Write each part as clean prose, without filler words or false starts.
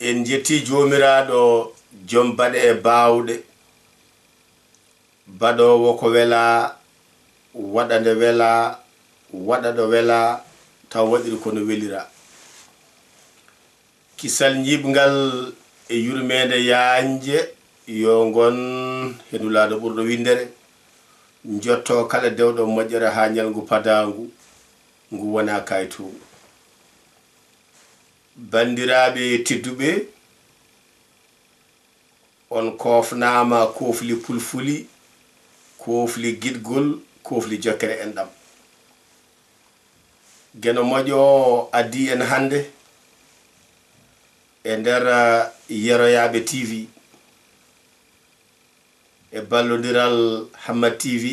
en jetti jomiraɗo jom baɗe e bawɗe baɗowo ko wela waɗande wela waɗaɗo wela taw waɗiri kono welira kisal jibgal e yurmede yanje yo gon henulaɗo ɓurɗo windere jotto kala dewɗo moƴƴere ha ñalgu padangu ngu wona kaytu bandiraɓe tedduɓe on kofnama kofli pulfuli kofli gidgol kofli jokkere enɗam geno moƴo addi en hande e nder yeroyaɓe tv e ballodiral Hamad TV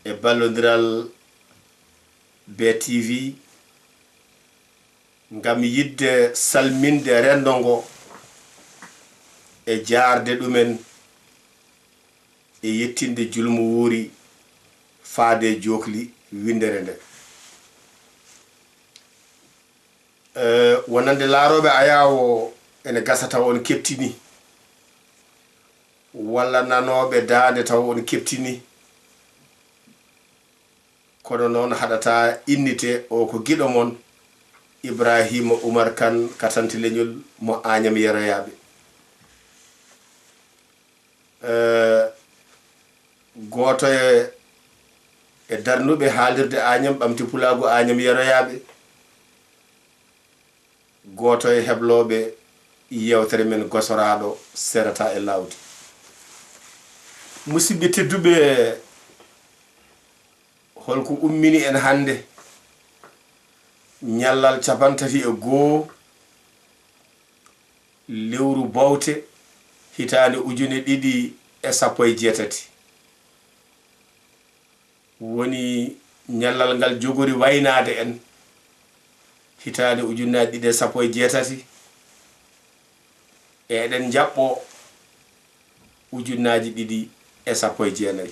e ballodiral BTV ngam yidde salminde rendo ngo e jaarde ɗumen e yettinde julmu wuuri faade jokli windere nde wonande laaroɓe ayawo ene gasa taw on keptini walla nanoɓe daande taw on keptini kono noon haɗata innite o ko giɗo mon Ibrahima Oumar Kane katanti leñol mo Agnam yeroyaɓe goto e darnuɓe haalirde Agnam ɓamti pulagu Agnam yeroyaɓe goto e hebloɓe yewtere men gosoraɗo serata e lawdi musidɓe tedduɓe holko ummini en hande ñallal 31 lewru bawte hitande 2018 woni ñallal ngal jogori waynade en hitande 2018 e eɗen jaɓɓo 2019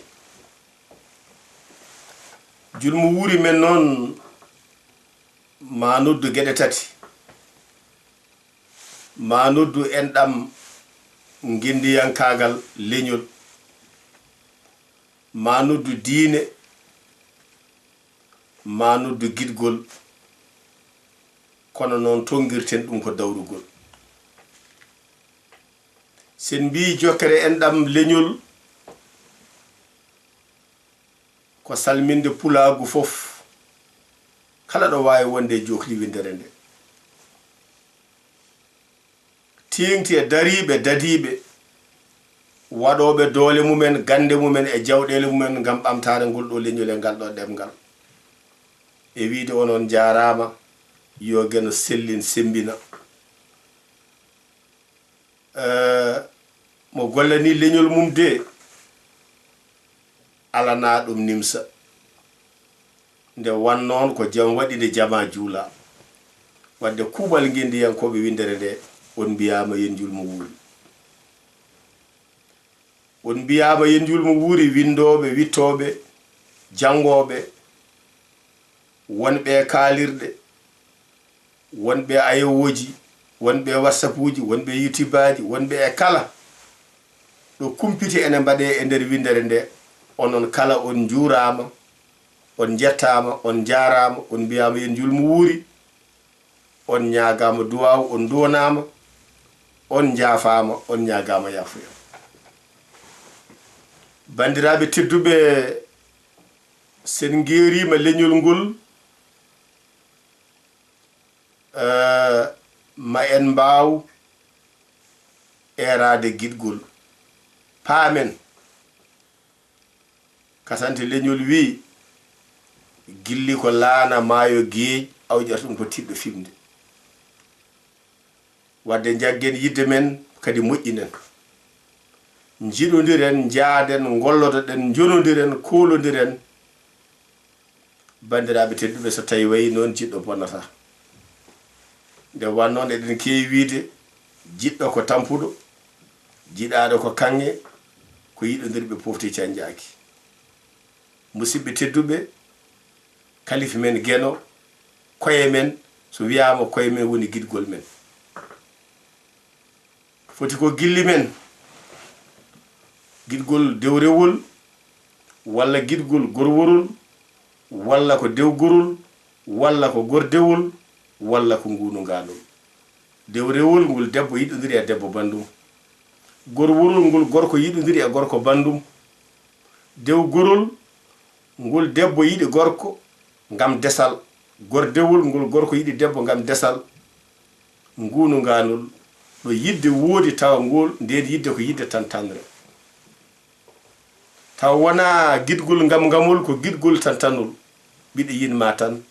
julmu wuuri men noon ma noddu geɗe tati ma noddu enɗam gindiyankagal leñol ma noddu diine ma noddu gidgol kono noon tongirten ɗum ko dawrugol sen mbi jokkere enɗam leñol ko salminde pulagu fof kala ɗo wawi wonde jokli windere nde tiŋti e dariɓe dadiɓe waɗoɓe doole mumen gande mumen e jawɗele mumen ngam ɓamtare ngol ɗo leñol e ngal ɗo ɗemgal e wiide onon jarama yo geno sellin sembina mo gollani leñol mum de alana ɗum nimsa nde wannoon ko jam waɗi nde jama juula wadde kuuɓal ngendiyankoɓe windere nde on mbiyama yen julmo wuuri on mbiyama yen julmo wuuri windoɓe wittoɓe jangoɓe wonɓe kaalirɗe wonɓe ayowoji wonɓe whatsapp uji wonɓe youtube aji wonɓe e kala ɗo kumpiti ene mbaɗe e nder windere nde onon kala on juurama on jettama on jarama on mbiyama yen julmo wuuri on ñagama duwaw on duwanama on jaafama on ñagama yafuya bandiraɓe tedduɓe sen geerima leñol ngol ma en mbaw erade gidgol paamen kasante leñol wi gilli ko laana maayo geej awƴata ɗum ko tiɗɗo fimde wadde jaggen yidde men kadi moƴƴinen jiɗodiren jaaden gollodoɗen jonodiren kolodiren bandiraɓe tedduɓe so tawi wayi noon jiɗɗo bonnata nde wannoon eɗen keewi wiide jiɗɗo ko tampuɗo jiɗaɗo ko kanŋe ko yiɗodirɓe pofti canjaki musidɓe tedduɓe kalifi men geno koye men so wiyama koye men woni gidgol men foti ko gilli men gidgol dewrewol walla gidgol gorworol walla ko dewgorol walla ko gordewol walla ko ngunugalol dewrewol ngol debbo yiɗodiri e debbo bandum gorworol ngol gorko yiɗodiri e gorko bandum dewgorol ngol debbo yiɗi gorko ngam desal gordewol ngol gorko yiɗi debbo ngam desal ngunugalol ɗo yidde woodi tawa ngol nden yidde ko yidde tan tanre taw wona gidgol ngam ngamol ko gidgol tan tanol biɗi yinma tan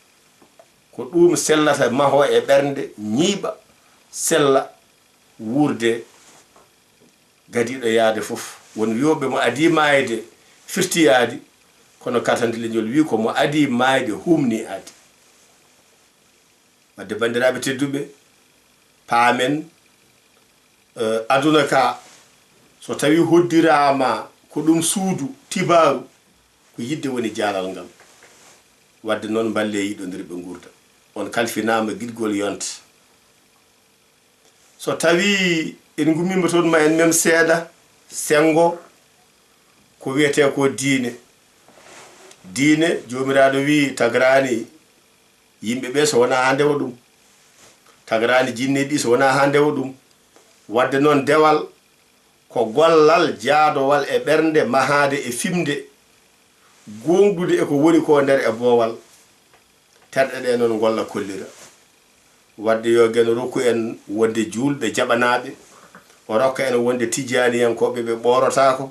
ko ɗum sellata maho e ɓernde ñiiɓa sella wurde gadiɗo yaade fof won wiyoɓe mo adi maayde firtiyaadi kono katandileñol wi ko mo adi maayde humni aadi wadde bandiraɓe tedduɓe paamen aduna ka so tawi hoddirama ko ɗum suudu tibaru ko yidde woni jaalal ngal wadde noon balle yiɗodirɓe gurda on kalfinama gidgol yonta so tawi en gummima toon ma en mem seeɗa sengo ko wiyete ko diine jomiraɗo wi tagrani yimɓeɓe so wona ha ndewa ɗum tagrani jinne ɗi so wona ha ndewa ɗum wadde noon dewal ko gollal jaadowal e ɓernde mahade e fimde gonɗude e ko woni ko nder e boowal terɗe ɗe noon golla kollira wadde yo gen rokku en wonde julɓe jaɓanaɓe o rokka en wonde tijaniyankoɓe ɓe ɓorotako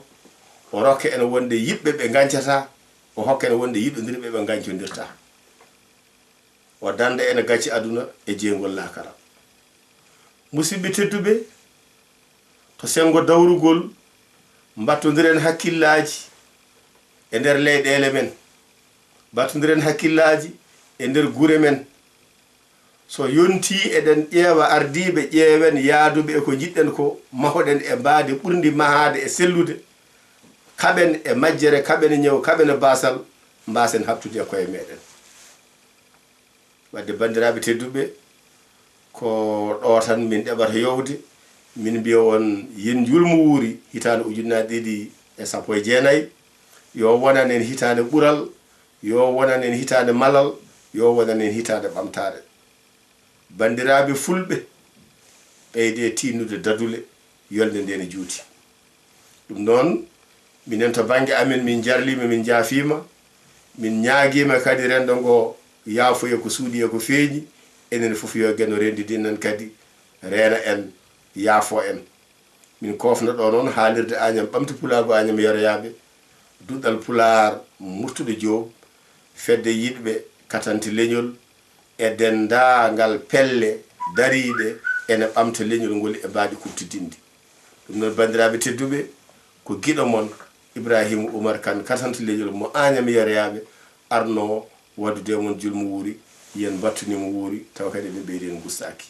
o rokka en wonde yiɓɓe ɓe gancata o hokka en wonde yiɗodirɓe ɓe gancodirta o danda en gacci aduna e jeygol lakara musidɓe tedduɓe to sengo dawrugol mbattodiren hakkillaji e nder leyɗele men mbattodiren hakkillaji e nder gure men so yonti eɗen ƴeewa ardiɓe ƴeewen yaaduɓe e ko jiɗɗen ko mahoɗen e mbaade ɓurdi mahade e sellude kaɓen e majjere kaɓen ñew kaɓen e basal mbasen habtude e koye meɗen wadde bandiraɓe tedduɓe ko ɗo tan min ɗeɓata yowde min mbiya on yen julmu wuuri hitande ujunnaje 2019 yo wonan en hitande ɓural yo wonan en hitande malal yo wonan en hitande ɓamtare bandiraɓe fulɓe ɓeyde tinnude dadule yolde nde ne juuti ɗum noon minen to banggue amen min jarlima min jaafima min ñaaguima kadi rendo ngo yaafoye ko suuɗi e ko feeñi enen fof yo gueno rendidinen kadi reena en yaafo en min kofno ɗo noon haalirde Agname ɓamti Pulaar bo Agname yoroyaɓe duɗɗal Pulaar murtuɗo Joob fedde yiɗɓe katanti leñol e dendagal pelle dariɗe ene ɓamta leñol ngol e mbaɗi kubtidinde ɗum noon bandiraɓe tedduɓe ko giɗo mon Ibrahima Oumar Kane katanti leñol mo Agname yoroyaɓe arno waddude mon julmu wuuri yen battunimo wuuri taw kadi ɓe ɓeydi en gustaki